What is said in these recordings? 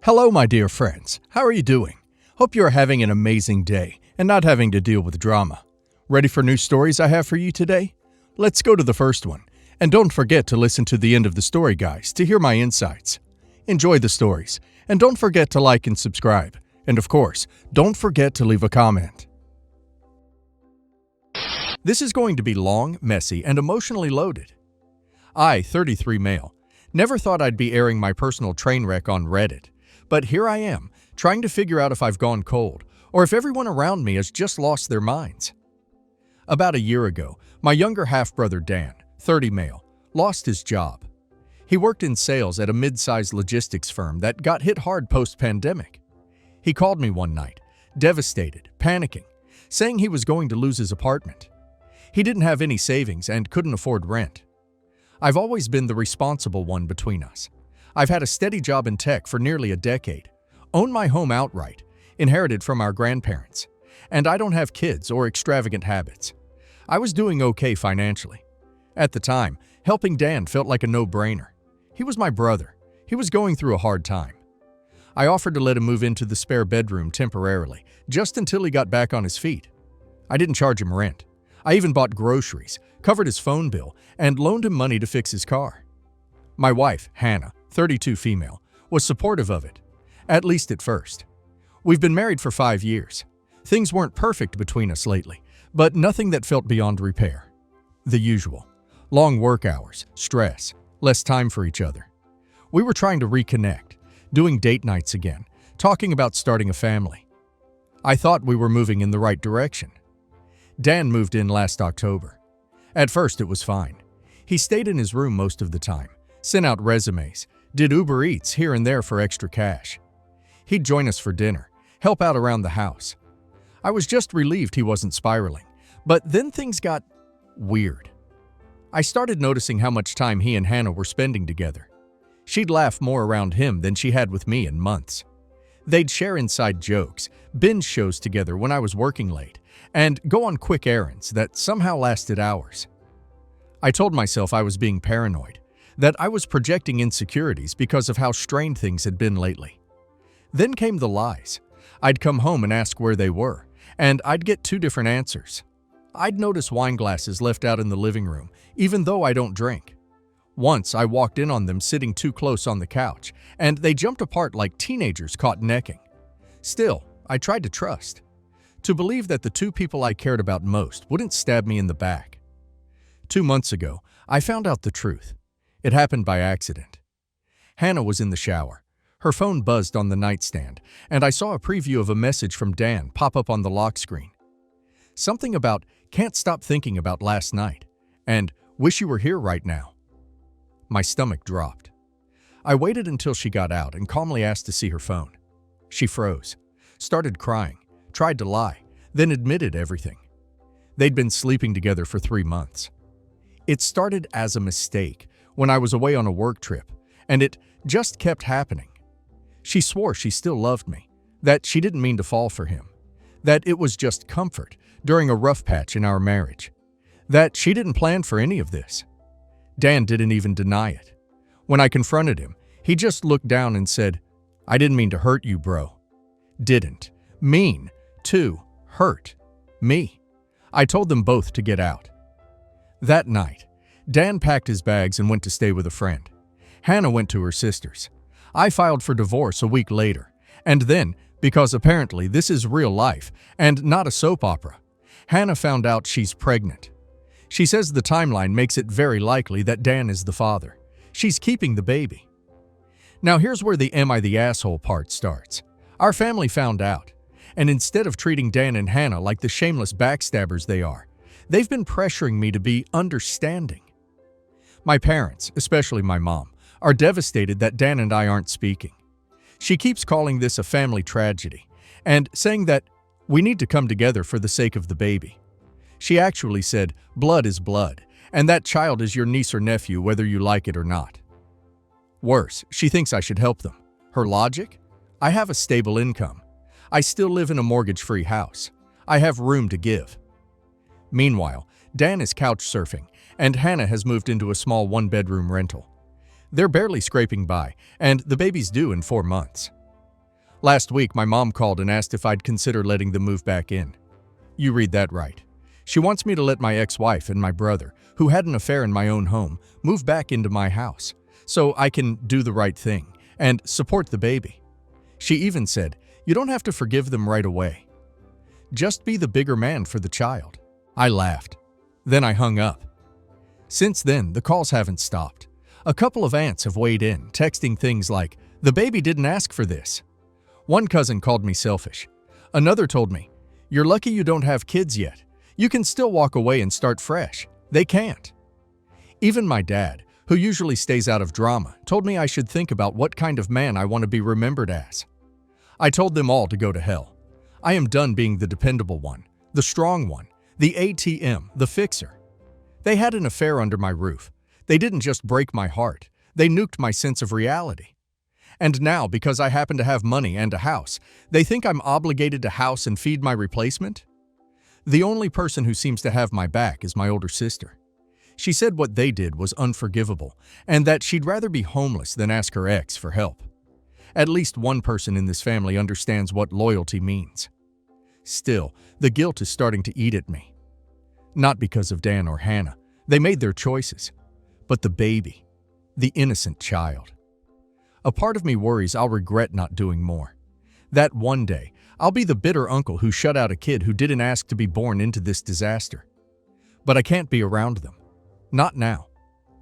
Hello, my dear friends. How are you doing? Hope you are having an amazing day and not having to deal with drama. Ready for new stories I have for you today? Let's go to the first one. And don't forget to listen to the end of the story, guys, to hear my insights. Enjoy the stories, and don't forget to like and subscribe. And of course, don't forget to leave a comment. This is going to be long, messy, and emotionally loaded. I, 33 male, never thought I'd be airing my personal train wreck on Reddit. But here I am, trying to figure out if I've gone cold, or if everyone around me has just lost their minds. About a year ago, my younger half-brother Dan, 30 male, lost his job. He worked in sales at a mid-sized logistics firm that got hit hard post-pandemic. He called me one night, devastated, panicking, saying he was going to lose his apartment. He didn't have any savings and couldn't afford rent. I've always been the responsible one between us. I've had a steady job in tech for nearly a decade, own my home outright, inherited from our grandparents, and I don't have kids or extravagant habits. I was doing okay financially. At the time, helping Dan felt like a no-brainer. He was my brother. He was going through a hard time. I offered to let him move into the spare bedroom temporarily, just until he got back on his feet. I didn't charge him rent. I even bought groceries, covered his phone bill, and loaned him money to fix his car. My wife, Hannah, 32 female, was supportive of it, at least at first. We've been married for 5 years. Things weren't perfect between us lately, but nothing that felt beyond repair. The usual. Long work hours, stress, less time for each other. We were trying to reconnect, doing date nights again, talking about starting a family. I thought we were moving in the right direction. Dan moved in last October. At first it was fine. He stayed in his room most of the time, sent out resumes, did Uber Eats here and there for extra cash. He'd join us for dinner, help out around the house. I was just relieved he wasn't spiraling, but then things got weird. I started noticing how much time he and Hannah were spending together. She'd laugh more around him than she had with me in months. They'd share inside jokes, binge shows together when I was working late, and go on quick errands that somehow lasted hours. I told myself I was being paranoid, that I was projecting insecurities because of how strained things had been lately. Then came the lies. I'd come home and ask where they were, and I'd get 2 different answers. I'd notice wine glasses left out in the living room, even though I don't drink. Once I walked in on them sitting too close on the couch, and they jumped apart like teenagers caught necking. Still, I tried to trust, to believe that the 2 people I cared about most wouldn't stab me in the back. 2 months ago, I found out the truth. It happened by accident. Hannah was in the shower. Her phone buzzed on the nightstand, and I saw a preview of a message from Dan pop up on the lock screen. Something about "can't stop thinking about last night" and "wish you were here right now." My stomach dropped. I waited until she got out and calmly asked to see her phone. She froze, started crying, tried to lie, then admitted everything. They'd been sleeping together for 3 months. It started as a mistake when I was away on a work trip, and it just kept happening. She swore she still loved me, that she didn't mean to fall for him, that it was just comfort during a rough patch in our marriage, that she didn't plan for any of this. Dan didn't even deny it. When I confronted him, he just looked down and said, "I didn't mean to hurt you, bro." Didn't mean to hurt me. I told them both to get out. That night, Dan packed his bags and went to stay with a friend. Hannah went to her sister's. I filed for divorce a week later, and then, because apparently this is real life and not a soap opera, Hannah found out she's pregnant. She says the timeline makes it very likely that Dan is the father. She's keeping the baby. Now here's where the "am I the asshole" part starts. Our family found out, and instead of treating Dan and Hannah like the shameless backstabbers they are, they've been pressuring me to be understanding. My parents, especially my mom, are devastated that Dan and I aren't speaking. She keeps calling this a family tragedy and saying that we need to come together for the sake of the baby. She actually said, "Blood is blood, and that child is your niece or nephew whether you like it or not." Worse, she thinks I should help them. Her logic? I have a stable income. I still live in a mortgage-free house. I have room to give. Meanwhile, Dan is couch surfing, and Hannah has moved into a small 1-bedroom rental. They're barely scraping by, and the baby's due in 4 months. Last week, my mom called and asked if I'd consider letting them move back in. You read that right. She wants me to let my ex-wife and my brother, who had an affair in my own home, move back into my house, so I can do the right thing and support the baby. She even said, "You don't have to forgive them right away. Just be the bigger man for the child." I laughed. Then I hung up. Since then, the calls haven't stopped. A couple of aunts have weighed in, texting things like, "The baby didn't ask for this." One cousin called me selfish. Another told me, "You're lucky you don't have kids yet. You can still walk away and start fresh. They can't." Even my dad, who usually stays out of drama, told me I should think about what kind of man I want to be remembered as. I told them all to go to hell. I am done being the dependable one, the strong one, the ATM, the fixer. They had an affair under my roof. They didn't just break my heart, they nuked my sense of reality. And now, because I happen to have money and a house, they think I'm obligated to house and feed my replacement? The only person who seems to have my back is my older sister. She said what they did was unforgivable, and that she'd rather be homeless than ask her ex for help. At least one person in this family understands what loyalty means. Still, the guilt is starting to eat at me. Not because of Dan or Hannah. They made their choices. But the baby, the innocent child. A part of me worries I'll regret not doing more. That one day, I'll be the bitter uncle who shut out a kid who didn't ask to be born into this disaster. But I can't be around them. Not now.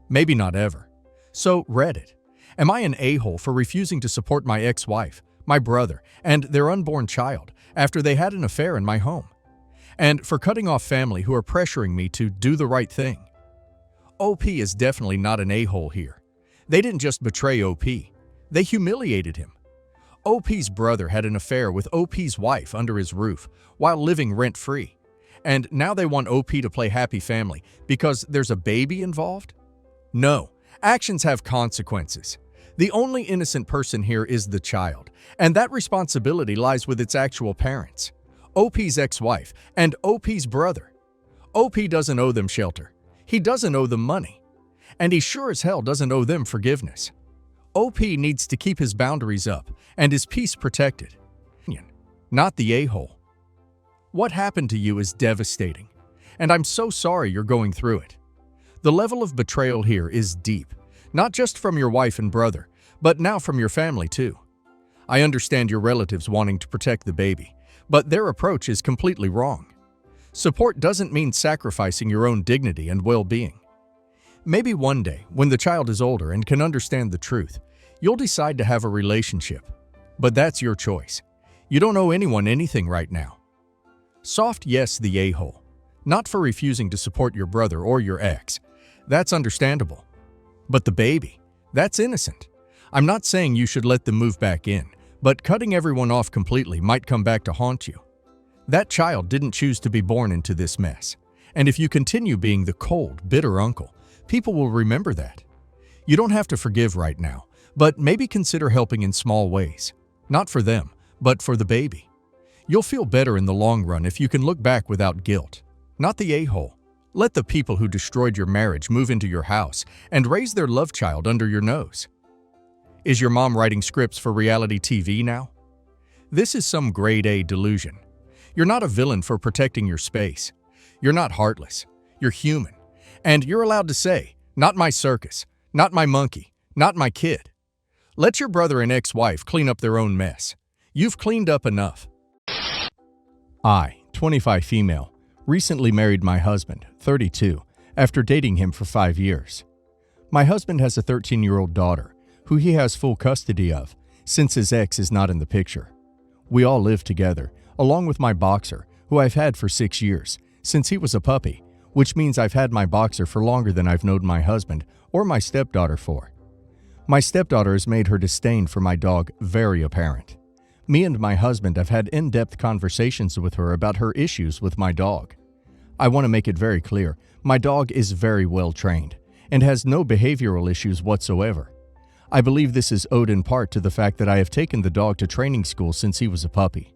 Maybe not ever. So, Reddit. Am I an a-hole for refusing to support my ex-wife, my brother, and their unborn child after they had an affair in my home? And for cutting off family who are pressuring me to do the right thing? OP is definitely not an a-hole here. They didn't just betray OP. They humiliated him. OP's brother had an affair with OP's wife under his roof while living rent-free. And now they want OP to play happy family because there's a baby involved? No, actions have consequences. The only innocent person here is the child, and that responsibility lies with its actual parents. OP's ex-wife and OP's brother. OP doesn't owe them shelter. He doesn't owe them money. And he sure as hell doesn't owe them forgiveness. OP needs to keep his boundaries up and his peace protected. Not the a-hole. What happened to you is devastating, and I'm so sorry you're going through it. The level of betrayal here is deep, not just from your wife and brother, but now from your family too. I understand your relatives wanting to protect the baby, but their approach is completely wrong. Support doesn't mean sacrificing your own dignity and well-being. Maybe one day, when the child is older and can understand the truth, you'll decide to have a relationship. But that's your choice. You don't owe anyone anything right now. Soft yes, the a-hole. Not for refusing to support your brother or your ex. That's understandable. But the baby, that's innocent. I'm not saying you should let them move back in, but cutting everyone off completely might come back to haunt you. That child didn't choose to be born into this mess. And if you continue being the cold, bitter uncle, people will remember that. You don't have to forgive right now, but maybe consider helping in small ways. Not for them, but for the baby. You'll feel better in the long run if you can look back without guilt. Not the a-hole. Let the people who destroyed your marriage move into your house and raise their love child under your nose. Is your mom writing scripts for reality TV now? This is some grade A delusion. You're not a villain for protecting your space. You're not heartless. You're human. And you're allowed to say, "Not my circus, not my monkey, not my kid." Let your brother and ex-wife clean up their own mess. You've cleaned up enough. I, 25 female, recently married my husband, 32, after dating him for 5 years. My husband has a 13-year-old daughter, who he has full custody of, since his ex is not in the picture. We all live together, along with my boxer, who I've had for 6 years, since he was a puppy, which means I've had my boxer for longer than I've known my husband or my stepdaughter for. My stepdaughter has made her disdain for my dog very apparent. Me and my husband have had in-depth conversations with her about her issues with my dog. I want to make it very clear, my dog is very well trained and has no behavioral issues whatsoever. I believe this is owed in part to the fact that I have taken the dog to training school since he was a puppy.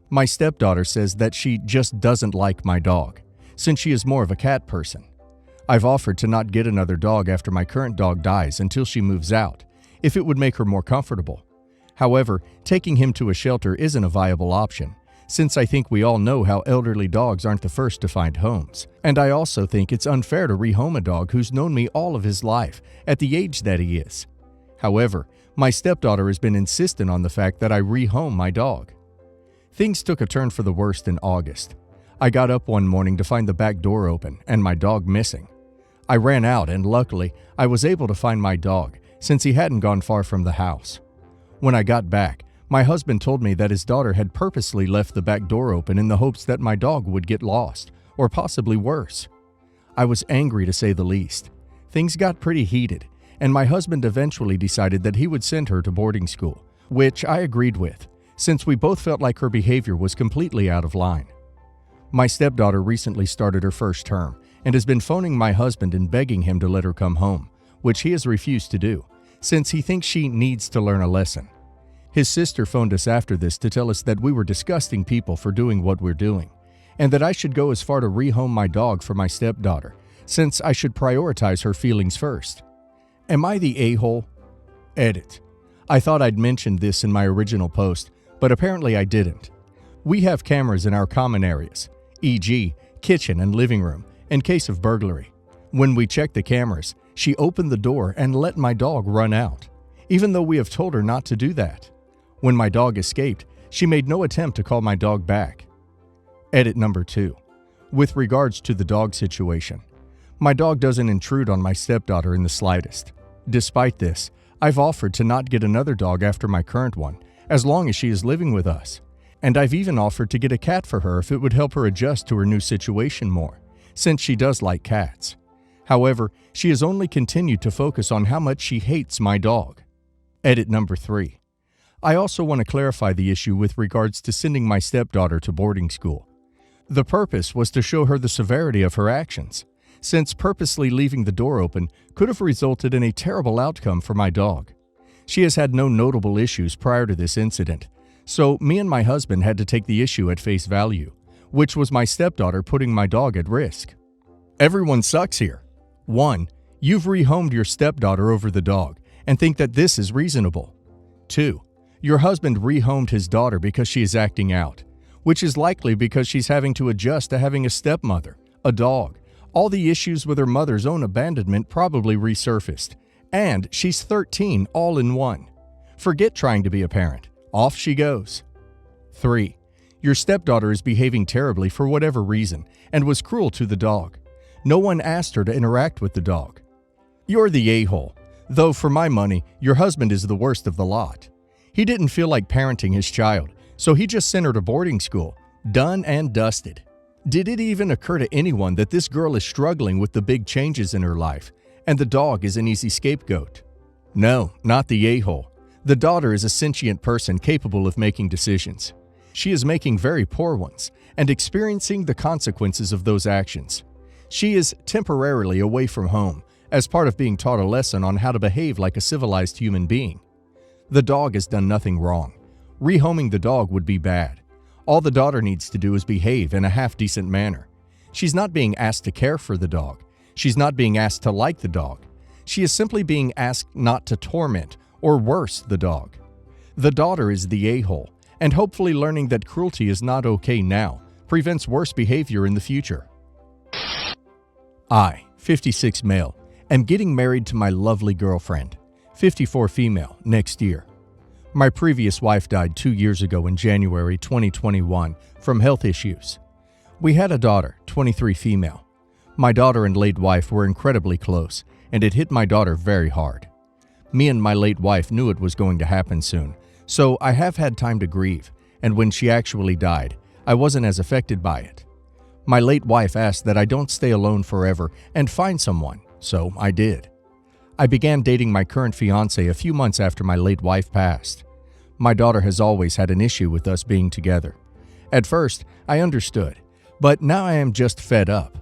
My stepdaughter says that she just doesn't like my dog, since she is more of a cat person. I've offered to not get another dog after my current dog dies until she moves out, if it would make her more comfortable. However, taking him to a shelter isn't a viable option, since I think we all know how elderly dogs aren't the first to find homes. And I also think it's unfair to rehome a dog who's known me all of his life at the age that he is. However, my stepdaughter has been insistent on the fact that I rehome my dog. Things took a turn for the worst in August. I got up one morning to find the back door open and my dog missing. I ran out and luckily, I was able to find my dog since he hadn't gone far from the house. When I got back, my husband told me that his daughter had purposely left the back door open in the hopes that my dog would get lost, or possibly worse. I was angry to say the least. Things got pretty heated, and my husband eventually decided that he would send her to boarding school, which I agreed with, since we both felt like her behavior was completely out of line. My stepdaughter recently started her first term and has been phoning my husband and begging him to let her come home, which he has refused to do, since he thinks she needs to learn a lesson. His sister phoned us after this to tell us that we were disgusting people for doing what we're doing, and that I should go as far to rehome my dog for my stepdaughter, since I should prioritize her feelings first. Am I the a-hole? Edit. I thought I'd mentioned this in my original post, but apparently I didn't. We have cameras in our common areas, e.g., kitchen and living room, in case of burglary. When we checked the cameras, she opened the door and let my dog run out, even though we have told her not to do that. When my dog escaped, she made no attempt to call my dog back. Edit number 2. With regards to the dog situation, my dog doesn't intrude on my stepdaughter in the slightest. Despite this, I've offered to not get another dog after my current one, as long as she is living with us. And I've even offered to get a cat for her if it would help her adjust to her new situation more, since she does like cats. However, she has only continued to focus on how much she hates my dog. Edit number 3. I also want to clarify the issue with regards to sending my stepdaughter to boarding school. The purpose was to show her the severity of her actions, since purposely leaving the door open could have resulted in a terrible outcome for my dog. She has had no notable issues prior to this incident, so me and my husband had to take the issue at face value, which was my stepdaughter putting my dog at risk. Everyone sucks here. 1. You've rehomed your stepdaughter over the dog and think that this is reasonable. 2. Your husband rehomed his daughter because she is acting out, which is likely because she's having to adjust to having a stepmother, a dog. All the issues with her mother's own abandonment probably resurfaced, and she's 13 all in one. Forget trying to be a parent. Off she goes. 3. Your stepdaughter is behaving terribly for whatever reason and was cruel to the dog. No one asked her to interact with the dog. You're the a-hole, though for my money, your husband is the worst of the lot. He didn't feel like parenting his child, so he just sent her to boarding school. Done and dusted. Did it even occur to anyone that this girl is struggling with the big changes in her life, and the dog is an easy scapegoat? No, not the a-hole. The daughter is a sentient person capable of making decisions. She is making very poor ones and experiencing the consequences of those actions. She is temporarily away from home as part of being taught a lesson on how to behave like a civilized human being. The dog has done nothing wrong. Rehoming the dog would be bad. All the daughter needs to do is behave in a half-decent manner. She's not being asked to care for the dog. She's not being asked to like the dog. She is simply being asked not to torment or worse the dog. The daughter is the a-hole, and hopefully learning that cruelty is not okay now prevents worse behavior in the future. I, 56 male, am getting married to my lovely girlfriend, 54 female, next year. My previous wife died 2 years ago in January 2021 from health issues. We had a daughter, 23 female. My daughter and late wife were incredibly close, and it hit my daughter very hard. Me and my late wife knew it was going to happen soon, so I have had time to grieve, and when she actually died, I wasn't as affected by it. My late wife asked that I don't stay alone forever and find someone, so I did. I began dating my current fiancé a few months after my late wife passed. My daughter has always had an issue with us being together. At first, I understood, but now I am just fed up.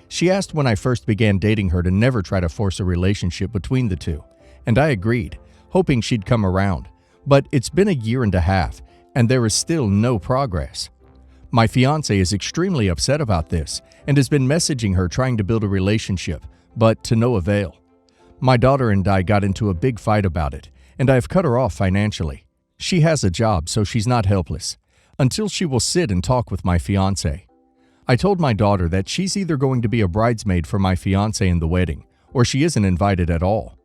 She asked when I first began dating her to never try to force a relationship between the two, and I agreed, hoping she'd come around. But it's been a year and a half, and there is still no progress. My fiancé is extremely upset about this and has been messaging her trying to build a relationship, but to no avail. My daughter and I got into a big fight about it, and I've cut her off financially. She has a job, so she's not helpless, until she will sit and talk with my fiancé. I told my daughter that she's either going to be a bridesmaid for my fiancé in the wedding, or she isn't invited at all.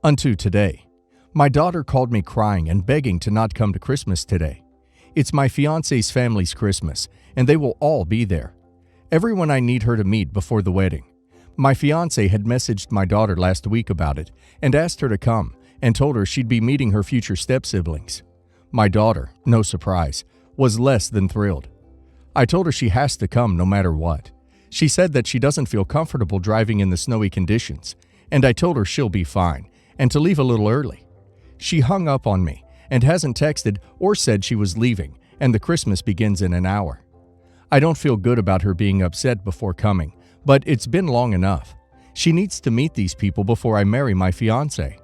Unto today. My daughter called me crying and begging to not come to Christmas today. It's my fiancé's family's Christmas, and they will all be there. Everyone I need her to meet before the wedding. My fiancé had messaged my daughter last week about it and asked her to come and told her she'd be meeting her future step-siblings. My daughter, no surprise, was less than thrilled. I told her she has to come no matter what. She said that she doesn't feel comfortable driving in the snowy conditions, and I told her she'll be fine and to leave a little early. She hung up on me and hasn't texted or said she was leaving, and the Christmas begins in an hour. I don't feel good about her being upset before coming, but it's been long enough. She needs to meet these people before I marry my fiancé.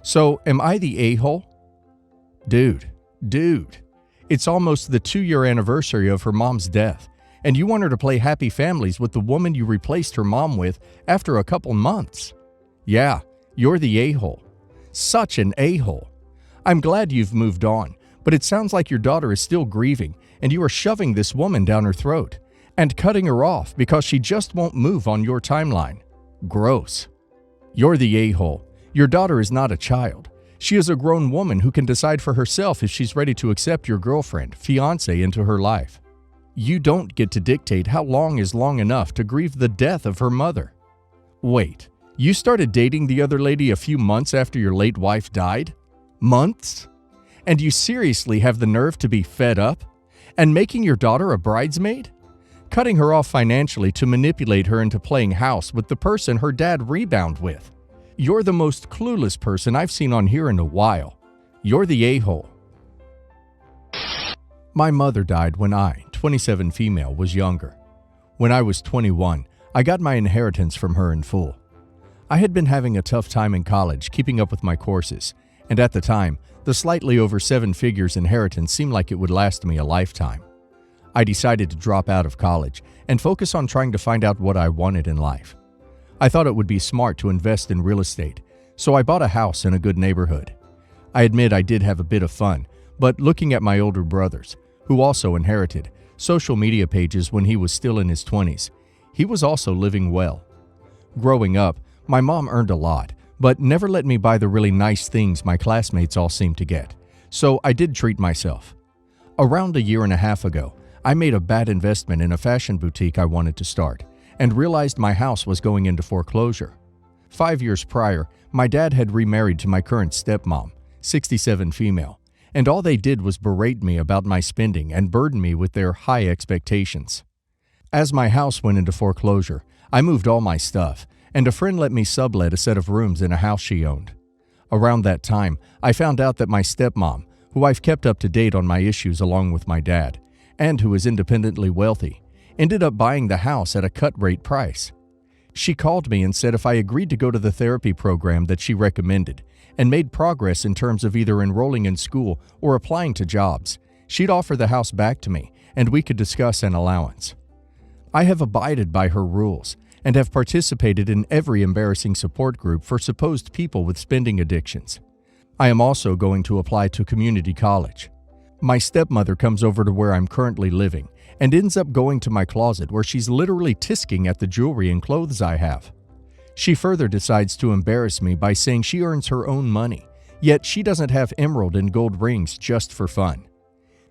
So, am I the a-hole? Dude, it's almost the 2-year anniversary of her mom's death, and you want her to play happy families with the woman you replaced her mom with after a couple months. Yeah, you're the a-hole. Such an a-hole. I'm glad you've moved on, but it sounds like your daughter is still grieving, and you are shoving this woman down her throat and cutting her off because she just won't move on your timeline. Gross. You're the a-hole. Your daughter is not a child. She is a grown woman who can decide for herself if she's ready to accept your girlfriend, fiancé into her life. You don't get to dictate how long is long enough to grieve the death of her mother. Wait, you started dating the other lady a few months after your late wife died? Months? And you seriously have the nerve to be fed up? And making your daughter a bridesmaid? Cutting her off financially to manipulate her into playing house with the person her dad rebounded with? You're the most clueless person I've seen on here in a while. You're the a-hole. My mother died when I, 27 female, was younger. When I was 21, I got my inheritance from her in full. I had been having a tough time in college keeping up with my courses, and at the time, the slightly over 7 figures inheritance seemed like it would last me a lifetime. I decided to drop out of college and focus on trying to find out what I wanted in life. I thought it would be smart to invest in real estate, so I bought a house in a good neighborhood. I admit I did have a bit of fun, but looking at my older brothers, who also inherited, social media pages when he was still in his 20s, he was also living well. Growing up, my mom earned a lot, but never let me buy the really nice things my classmates all seemed to get, so I did treat myself. Around a year and a half ago, I made a bad investment in a fashion boutique I wanted to start, and realized my house was going into foreclosure. 5 years prior, my dad had remarried to my current stepmom, 67 female, and all they did was berate me about my spending and burden me with their high expectations. As my house went into foreclosure, I moved all my stuff, and a friend let me sublet a set of rooms in a house she owned. Around that time, I found out that my stepmom, who I've kept up to date on my issues along with my dad, and who is independently wealthy, ended up buying the house at a cut-rate price. She called me and said if I agreed to go to the therapy program that she recommended and made progress in terms of either enrolling in school or applying to jobs, she'd offer the house back to me and we could discuss an allowance. I have abided by her rules and have participated in every embarrassing support group for supposed people with spending addictions. I am also going to apply to community college. My stepmother comes over to where I'm currently living and ends up going to my closet where she's literally tisking at the jewelry and clothes I have. She further decides to embarrass me by saying she earns her own money, yet she doesn't have emerald and gold rings just for fun.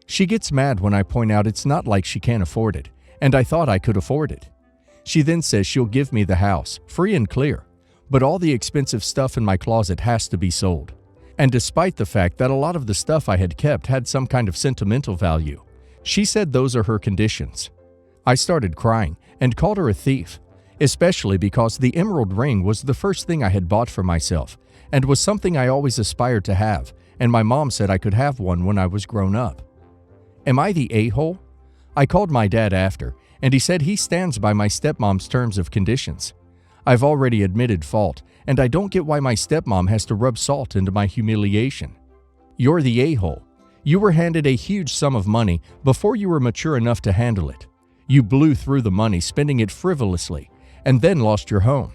She gets mad when I point out it's not like she can't afford it, and I thought I could afford it. She then says she'll give me the house, free and clear, but all the expensive stuff in my closet has to be sold. And despite the fact that a lot of the stuff I had kept had some kind of sentimental value, she said those are her conditions. I started crying and called her a thief, especially because the emerald ring was the first thing I had bought for myself and was something I always aspired to have, and my mom said I could have one when I was grown up. Am I the a-hole? I called my dad after, and he said he stands by my stepmom's terms of conditions. I've already admitted fault, and I don't get why my stepmom has to rub salt into my humiliation. You're the a-hole. You were handed a huge sum of money before you were mature enough to handle it. You blew through the money, spending it frivolously, and then lost your home.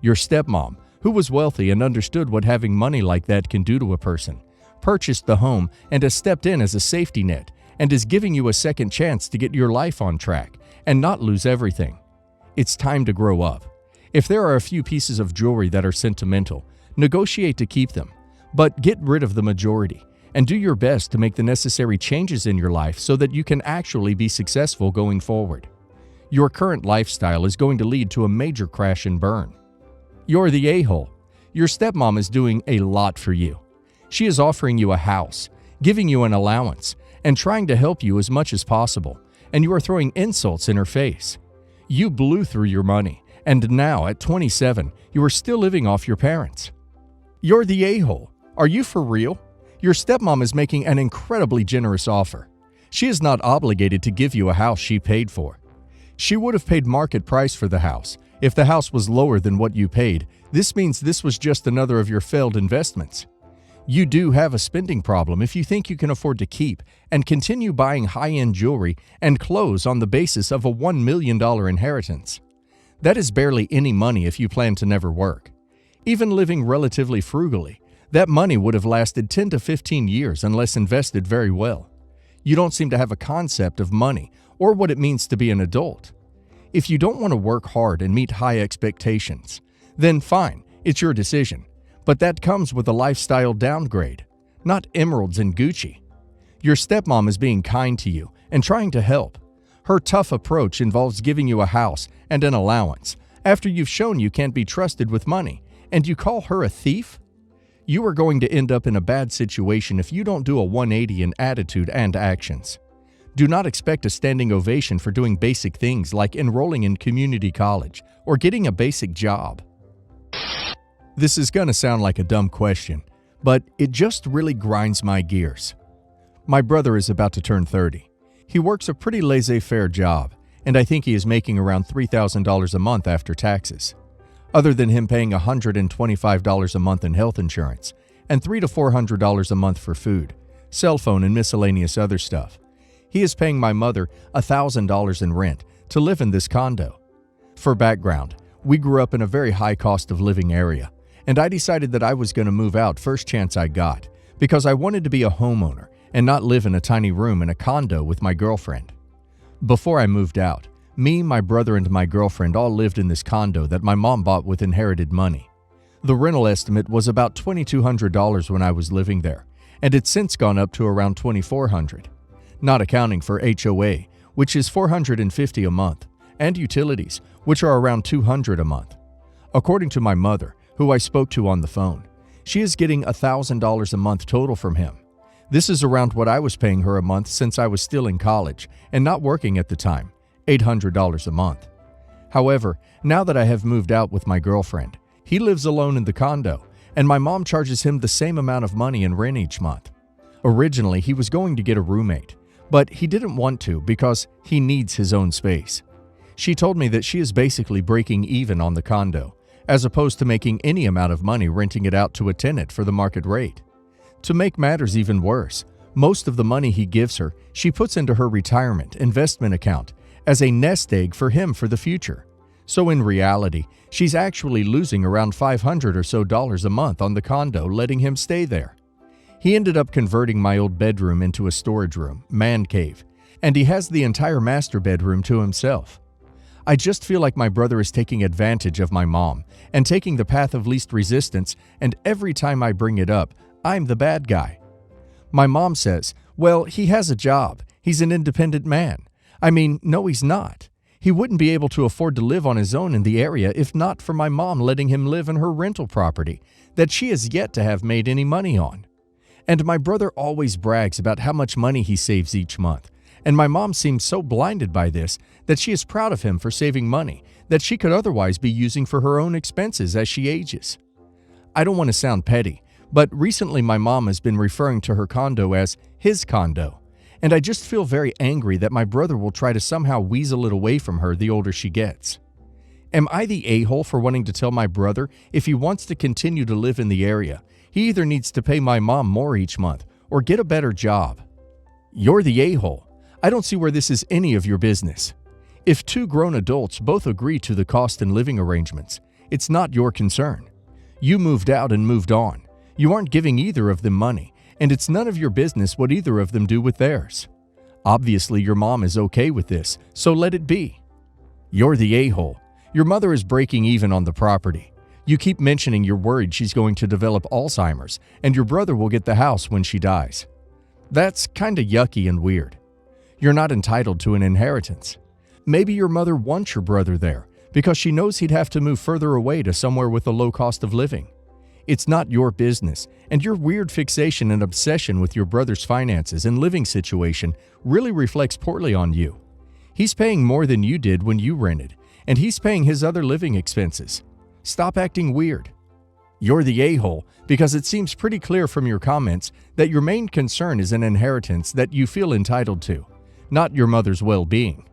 Your stepmom, who was wealthy and understood what having money like that can do to a person, purchased the home and has stepped in as a safety net and is giving you a second chance to get your life on track and not lose everything. It's time to grow up. If there are a few pieces of jewelry that are sentimental, negotiate to keep them, but get rid of the majority and do your best to make the necessary changes in your life so that you can actually be successful going forward. Your current lifestyle is going to lead to a major crash and burn. You're the a-hole. Your stepmom is doing a lot for you. She is offering you a house, giving you an allowance, and trying to help you as much as possible, and you are throwing insults in her face. You blew through your money, and now at 27, you are still living off your parents. You're the a-hole. Are you for real? Your stepmom is making an incredibly generous offer. She is not obligated to give you a house she paid for. She would have paid market price for the house. If the house was lower than what you paid, this means this was just another of your failed investments. You do have a spending problem if you think you can afford to keep and continue buying high-end jewelry and clothes on the basis of a $1 million inheritance. That is barely any money if you plan to never work. Even living relatively frugally, that money would have lasted 10 to 15 years unless invested very well. You don't seem to have a concept of money or what it means to be an adult. If you don't want to work hard and meet high expectations, then fine, it's your decision. But that comes with a lifestyle downgrade, not emeralds and Gucci. Your stepmom is being kind to you and trying to help. Her tough approach involves giving you a house and an allowance after you've shown you can't be trusted with money, and you call her a thief? You are going to end up in a bad situation if you don't do a 180 in attitude and actions. Do not expect a standing ovation for doing basic things like enrolling in community college or getting a basic job. This is going to sound like a dumb question, but it just really grinds my gears. My brother is about to turn 30. He works a pretty laissez-faire job, and I think he is making around $3,000 a month after taxes. Other than him paying $125 a month in health insurance and $300 to $400 a month for food, cell phone, and miscellaneous other stuff, he is paying my mother $1,000 in rent to live in this condo. For background, we grew up in a very high cost of living area, and I decided that I was going to move out first chance I got because I wanted to be a homeowner and not live in a tiny room in a condo with my girlfriend. Before I moved out, me, my brother, and my girlfriend all lived in this condo that my mom bought with inherited money. The rental estimate was about $2,200 when I was living there, and it's since gone up to around $2,400, not accounting for HOA, which is $450 a month, and utilities, which are around $200 a month. According to my mother, who I spoke to on the phone, she is getting $1,000 a month total from him. This is around what I was paying her a month since I was still in college and not working at the time, $800 a month. However, now that I have moved out with my girlfriend, he lives alone in the condo, and my mom charges him the same amount of money in rent each month. Originally, he was going to get a roommate, but he didn't want to because he needs his own space. She told me that she is basically breaking even on the condo, as opposed to making any amount of money renting it out to a tenant for the market rate. To make matters even worse, most of the money he gives her, she puts into her retirement investment account as a nest egg for him for the future. So in reality, she's actually losing around $500 or so a month on the condo letting him stay there. He ended up converting my old bedroom into a storage room, man cave, and he has the entire master bedroom to himself. I just feel like my brother is taking advantage of my mom and taking the path of least resistance, and every time I bring it up, I'm the bad guy. My mom says, well, he has a job. He's an independent man. I mean, no, he's not. He wouldn't be able to afford to live on his own in the area if not for my mom letting him live in her rental property that she has yet to have made any money on. And my brother always brags about how much money he saves each month. And my mom seems so blinded by this that she is proud of him for saving money that she could otherwise be using for her own expenses as she ages. I don't want to sound petty, but recently my mom has been referring to her condo as his condo, and I just feel very angry that my brother will try to somehow weasel it away from her the older she gets. Am I the a-hole for wanting to tell my brother if he wants to continue to live in the area, he either needs to pay my mom more each month or get a better job? You're the a-hole. I don't see where this is any of your business. If two grown adults both agree to the cost and living arrangements, it's not your concern. You moved out and moved on. You aren't giving either of them money, and it's none of your business what either of them do with theirs. Obviously, your mom is okay with this, so let it be. You're the a-hole. Your mother is breaking even on the property. You keep mentioning you're worried she's going to develop Alzheimer's, and your brother will get the house when she dies. That's kinda yucky and weird. You're not entitled to an inheritance. Maybe your mother wants your brother there because she knows he'd have to move further away to somewhere with a low cost of living. It's not your business, and your weird fixation and obsession with your brother's finances and living situation really reflects poorly on you. He's paying more than you did when you rented, and he's paying his other living expenses. Stop acting weird. You're the a-hole because it seems pretty clear from your comments that your main concern is an inheritance that you feel entitled to, not your mother's well-being.